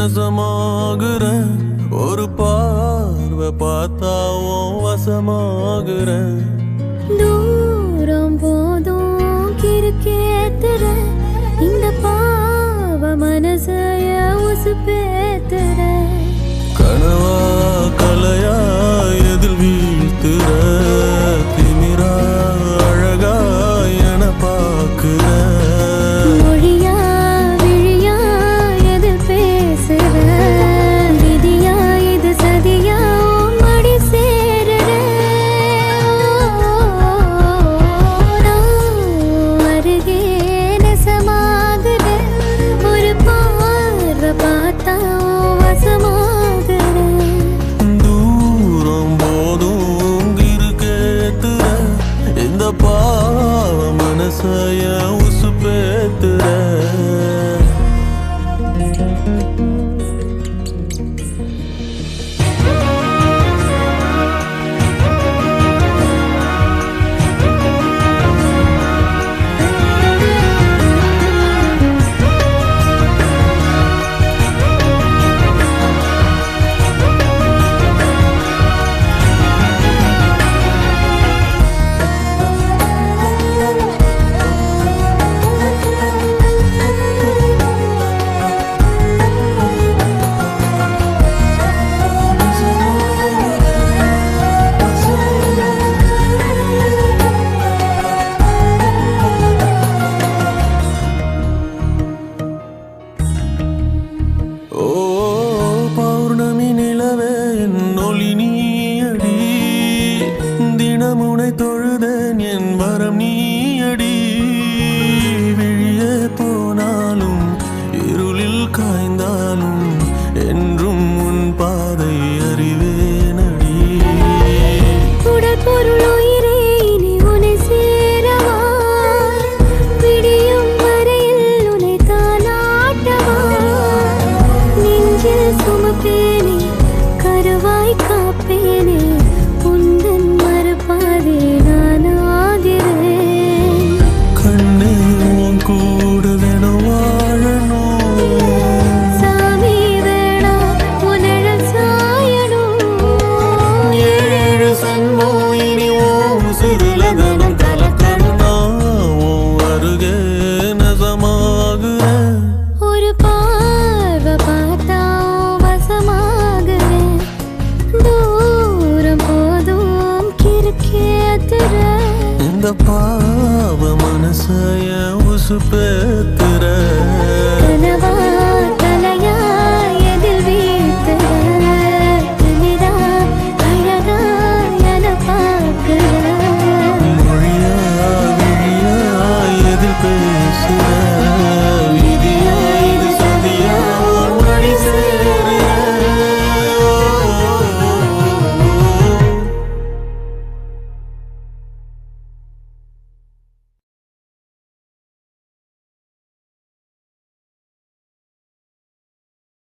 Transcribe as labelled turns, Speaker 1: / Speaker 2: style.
Speaker 1: நசமாகுற ஒரு பார்வை பார்த்தாவும் வசமாகுற
Speaker 2: தூரம் போதும் கிறுக்கேத்துற இந்த பாவ மனசைய உசுப்பேத்துற
Speaker 1: கனவா கலையா எதில் வீழ்த்துற திமிரா அழகா என பாக்குற
Speaker 2: மொழியா விழியா எதில் பேசுற விதியா இது சதியா மடி சேருற அருகே நெசமாகுற ஒரு பார்வை பார்த்தா வசமாகுற
Speaker 1: தூரம் போதும் இருக்கேத்துற இந்த பாவ மனசைய உசுப்பேத்துற ஓ பௌர்ணமி நிலவே என் ஒளி நீயடி தினமுனை தொழுதேன் என் வரம் நீயடி விழியே போனாலும் இருளில் காய்ந்தாலும் என்றும் உன் பாதை அறிவேனடி
Speaker 2: உடல் பொருள் உயிரே இனி உன்னை சேரவா விடியும் வரையில் உன்னை தானாட்டவா நெஞ்சில் சுமப்பேனே கருவாய் காப்பேனே உந்தன் மறுபாதே நானாகிறேன்
Speaker 1: கண்ணே உன் கூட வேணும் வாழணும்
Speaker 2: சாமி வேணா உன்னழல் சாயணும்
Speaker 1: ஏழு சன்மம் இனி உன் உசுரிலதனம் கலக்கணும் நான் உன் அருகே நசமாகுற
Speaker 2: ஒரு பார்வை பார்த்தா வசமாகுறேன் தூரம் போதும் கிறுக்கேத்துற
Speaker 1: இந்த பாவ மனசைய உசுப்பேத்துற